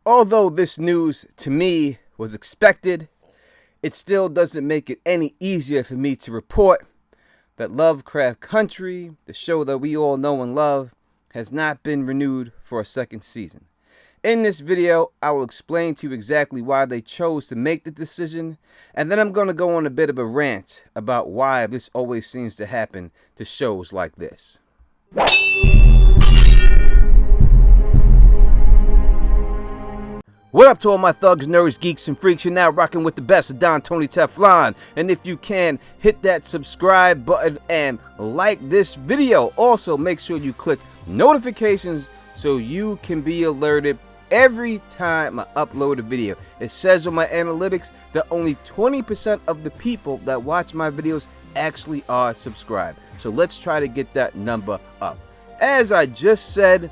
Although this news to me was expected, it still doesn't make it any easier for me to report that Lovecraft Country, the show that we all know and love, has not been renewed for a second season. In this video, I will explain to you exactly why they chose to make the decision, and then I'm going to go on a bit of a rant about why this always seems to happen to shows like this. What up to all my thugs, nerds, geeks, and freaks? You're now rocking with the best of Don Tony Teflon. And if you can, hit that subscribe button and like this video. Also, make sure you click notifications so you can be alerted every time I upload a video. It says on my analytics that only 20% of the people that watch my videos actually are subscribed. So let's try to get that number up. As I just said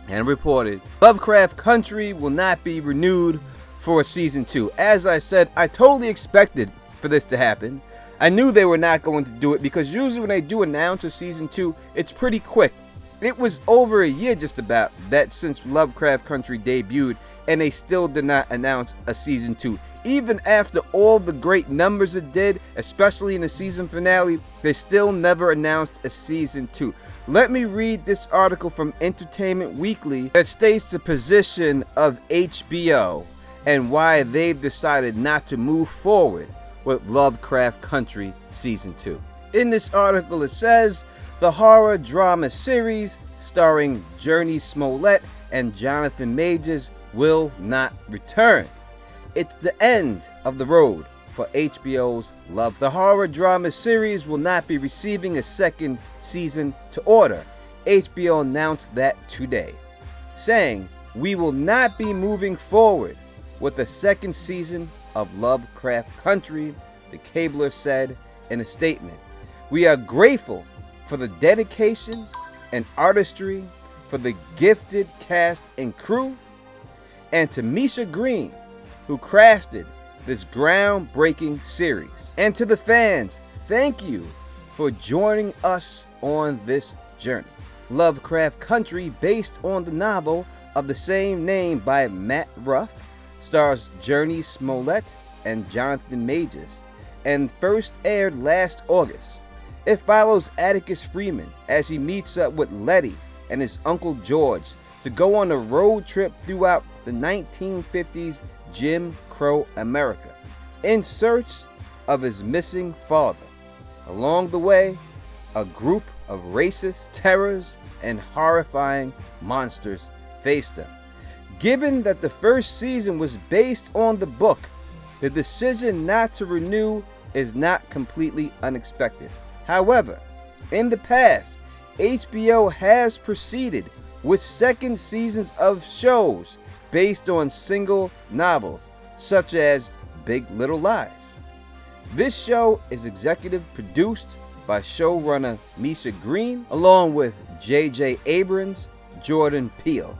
and reported, Lovecraft Country will not be renewed for season 2. As I said, I totally expected for this to happen. I knew they were not going to do it because usually when they do announce a season 2, it's pretty quick. It was over a year just about that since Lovecraft Country debuted, and they still did not announce a season 2. Even after all the great numbers it did, especially in the season finale, they still never announced a season 2. Let me read this article from Entertainment Weekly that states the position of HBO and why they've decided not to move forward with Lovecraft Country Season 2. In this article it says, the horror drama series starring Jurnee Smollett and Jonathan Majors will not return. It's the end of the road for HBO's Love. The horror drama series will not be receiving a second season to order. HBO announced that today, saying, "We will not be moving forward with a second season of Lovecraft Country," the cabler said in a statement. "We are grateful for the dedication and artistry for the gifted cast and crew, and to Misha Green, who crafted this groundbreaking series. And to the fans, thank you for joining us on this journey." Lovecraft Country, based on the novel of the same name by Matt Ruff, stars Jurnee Smollett and Jonathan Majors, and first aired last August. It follows Atticus Freeman as he meets up with Letty and his Uncle George to go on a road trip throughout the 1950s Jim Crow America in search of his missing father. Along the way, a group of racist terrors and horrifying monsters faced him. Given that the first season was based on the book, the decision not to renew is not completely unexpected. However, in the past, HBO has proceeded with second seasons of shows based on single novels, such as Big Little Lies. This show is executive produced by showrunner Misha Green, along with J.J. Abrams, Jordan Peele,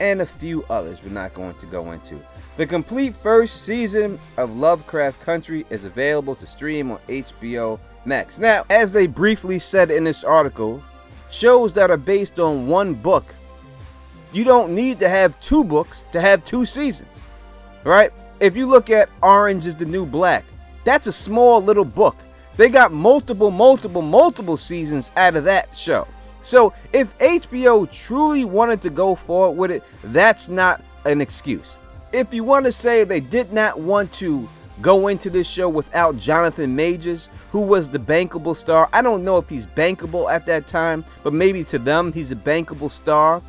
and a few others we're not going to go into. The complete first season of Lovecraft Country is available to stream on HBO Max. Now, as they briefly said in this article, shows that are based on one book, you don't need to have two books to have two seasons, right? If you look at Orange is the New Black, that's a small little book. They got multiple seasons out of that show. So if HBO truly wanted to go forward with it, that's not an excuse. If you want to say they did not want to go into this show without Jonathan Majors, who was the bankable star, I don't know if he's bankable at that time, but maybe to them he's a bankable star.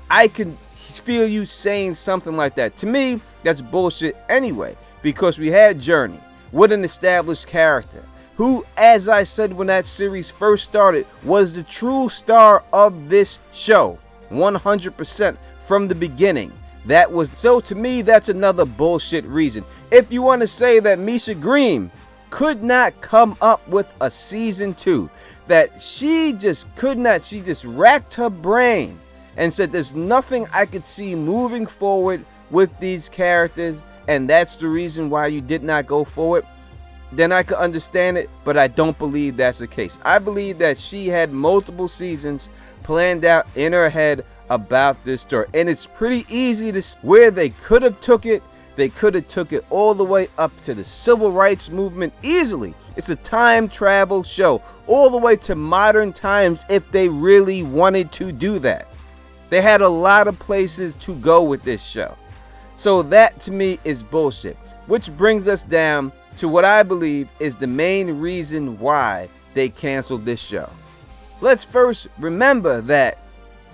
I can feel you saying something like that. To me, that's bullshit anyway, because we had Jurnee with an established character who, as I said when that series first started, was the true star of this show 100% from the beginning. So to me, that's another bullshit reason. If you want to say that Misha Green could not come up with a season 2, that she just could not, she just racked her brain and said there's nothing I could see moving forward with these characters, and that's the reason why you did not go forward, then I could understand it, but I don't believe that's the case. I believe that she had multiple seasons planned out in her head about this story. And it's pretty easy to see where they could have took it. They could have took it all the way up to the civil rights movement easily. It's a time travel show all the way to modern times if they really wanted to do that. They had a lot of places to go with this show. So that to me is bullshit. Which brings us down to what I believe is the main reason why they canceled this show. Let's first remember that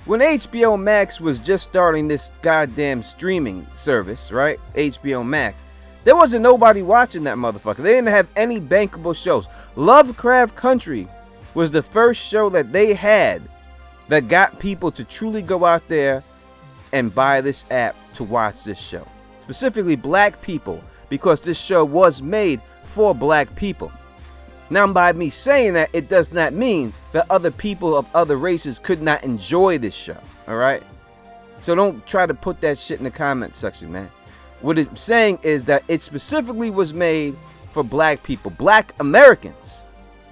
when HBO Max was just starting this goddamn streaming service, right? HBO Max. There wasn't nobody watching that motherfucker. They didn't have any bankable shows. Lovecraft Country was the first show that they had that got people to truly go out there and buy this app to watch this show. Specifically black people, because this show was made for black people. Now, by me saying that, it does not mean that other people of other races could not enjoy this show, all right? So don't try to put that shit in the comment section, man. What I'm saying is that it specifically was made for black people, black Americans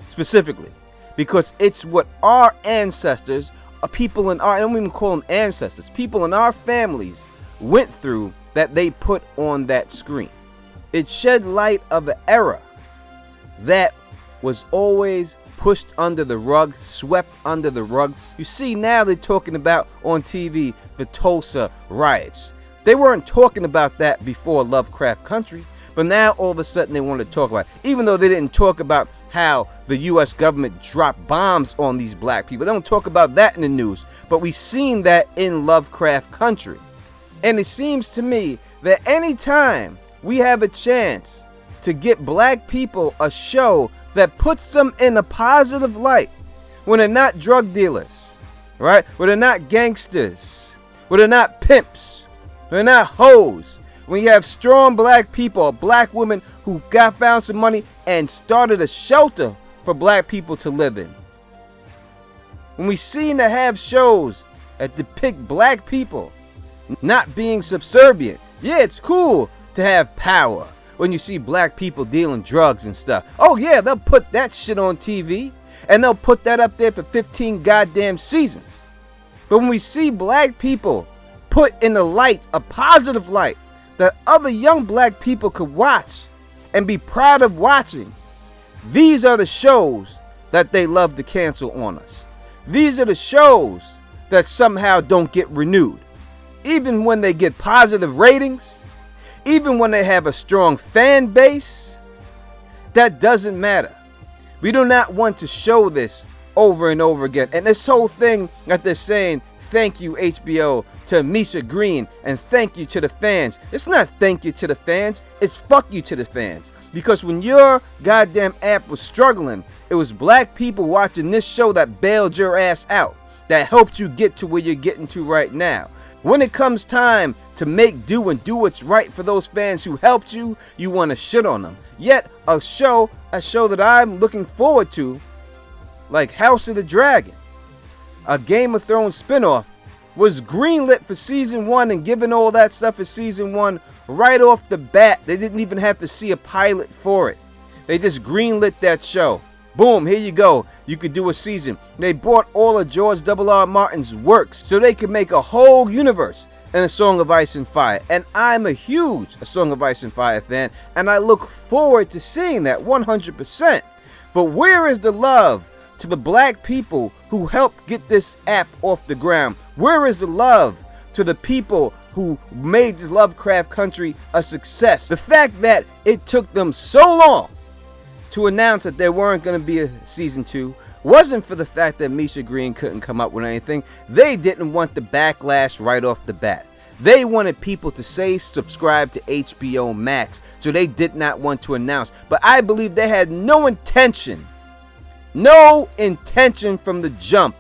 specifically, because it's what our ancestors, people in our, I don't even call them ancestors, people in our families went through that they put on that screen. It shed light of an era that was always pushed under the rug, swept under the rug. You see, now they're talking about on TV the Tulsa riots. They weren't talking about that before Lovecraft Country, but now all of a sudden they want to talk about it. Even though they didn't talk about how the U.S. government dropped bombs on these black people. They don't talk about that in the news, but we've seen that in Lovecraft Country. And it seems to me that anytime we have a chance to get black people a show that puts them in a positive light, when they're not drug dealers, right? When they're not gangsters, when they're not pimps, when they're not hoes. When you have strong black people, black women who found some money and started a shelter for black people to live in. When we seem to have shows that depict black people not being subservient. Yeah, it's cool to have power when you see black people dealing drugs and stuff. Oh yeah, they'll put that shit on TV and they'll put that up there for 15 goddamn seasons. But when we see black people put in the light, a positive light, that other young black people could watch and be proud of watching, these are the shows that they love to cancel on us. These are the shows that somehow don't get renewed. Even when they get positive ratings, even when they have a strong fan base, that doesn't matter. We do not want to show this over and over again. And this whole thing that they're saying, thank you HBO to Misha Green and thank you to the fans. It's not thank you to the fans, it's fuck you to the fans. Because when your goddamn app was struggling, it was black people watching this show that bailed your ass out, that helped you get to where you're getting to right now. When it comes time to make do and do what's right for those fans who helped you, you want to shit on them. Yet a show that I'm looking forward to, like House of the Dragon, a Game of Thrones spinoff, was greenlit for season 1 and given all that stuff for season 1 right off the bat. They didn't even have to see a pilot for it. They just greenlit that show. Boom, here you go. You could do a season. They bought all of George R.R. Martin's works so they could make a whole universe in A Song of Ice and Fire. And I'm a huge A Song of Ice and Fire fan, and I look forward to seeing that 100%. But where is the love to the black people who helped get this app off the ground? Where is the love to the people who made this Lovecraft Country a success? The fact that it took them so long to announce that there weren't going to be a season 2 wasn't for the fact that Misha Green couldn't come up with anything. They didn't want the backlash right off the bat. They wanted people to say subscribe to HBO Max, so they did not want to announce. But I believe they had no intention from the jump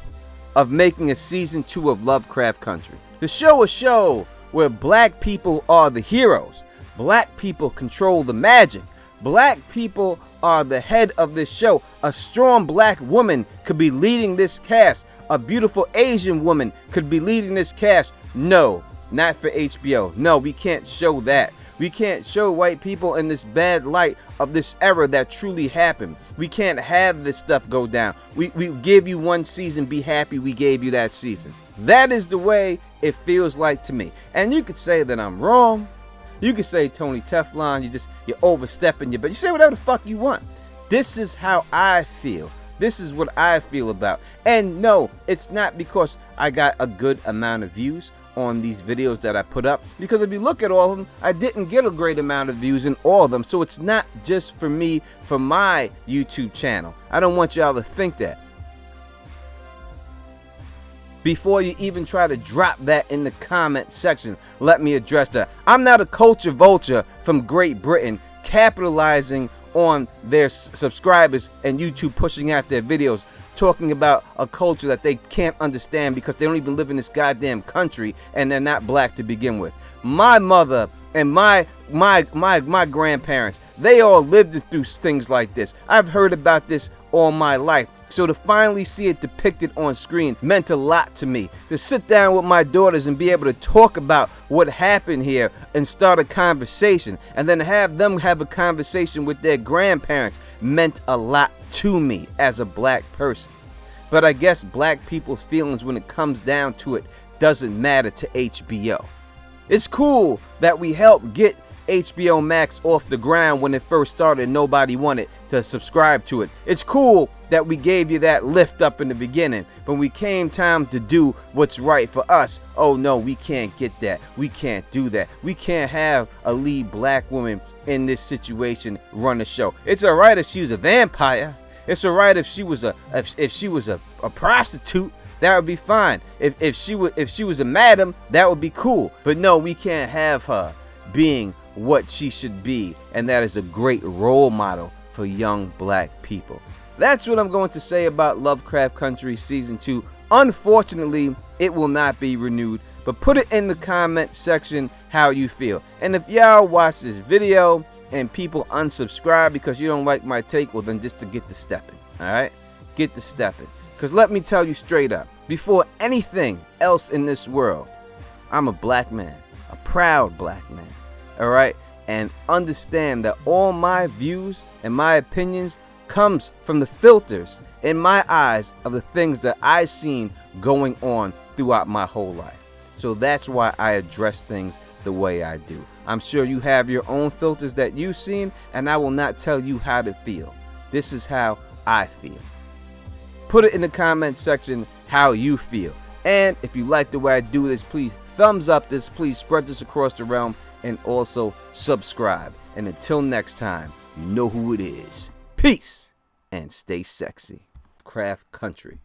of making a season 2 of Lovecraft Country. To show a show where black people are the heroes, black people control the magic, black people are the head of this show. A strong black woman could be leading this cast. A beautiful Asian woman could be leading this cast. No, not for HBO. No, we can't show that. We can't show white people in this bad light of this era that truly happened. We can't have this stuff go down. We give you one season, be happy we gave you that season. That is the way it feels like to me. And you could say that I'm wrong. You could say, Tony Teflon, you're overstepping your, but you say whatever the fuck you want. This is how I feel. This is what I feel about. And no, it's not because I got a good amount of views on these videos that I put up, because if you look at all of them, I didn't get a great amount of views in all of them. So it's not just for me, for my YouTube channel. I don't want y'all to think that. Before you even try to drop that in the comment section, let me address that. I'm not a culture vulture from Great Britain capitalizing on their subscribers and YouTube pushing out their videos, talking about a culture that they can't understand because they don't even live in this goddamn country and they're not black to begin with. My mother and my grandparents, they all lived through things like this. I've heard about this all my life. So to finally see it depicted on screen meant a lot to me. To sit down with my daughters and be able to talk about what happened here and start a conversation, and then have them have a conversation with their grandparents, meant a lot to me as a black person. But I guess black people's feelings when it comes down to it doesn't matter to HBO. It's cool that we helped get HBO Max off the ground when it first started and nobody wanted to subscribe to it. It's cool that we gave you that lift up in the beginning, but when we came time to do what's right for us, oh no, we can't get that. We can't do that. We can't have a lead black woman in this situation run the show. It's all right if she was a vampire. It's all right if she was a prostitute. That would be fine. If she was a madam, that would be cool. But no, we can't have her being what she should be, and that is a great role model for young black people. That's what I'm going to say about Lovecraft Country Season 2. Unfortunately, it will not be renewed, but put it in the comment section how you feel. And if y'all watch this video and people unsubscribe because you don't like my take, well then just to get to stepping, alright? Get to stepping. Because let me tell you straight up, before anything else in this world, I'm a black man, a proud black man, alright? And understand that all my views and my opinions comes from the filters in my eyes of the things that I've seen going on throughout my whole life. So that's why I address things the way I do. I'm sure you have your own filters that you've seen, and I will not tell you how to feel. This is how I feel. Put it in the comment section how you feel. And if you like the way I do this, please thumbs up this, please spread this across the realm, and also subscribe. And until next time, you know who it is. Peace and stay sexy. Craft Country.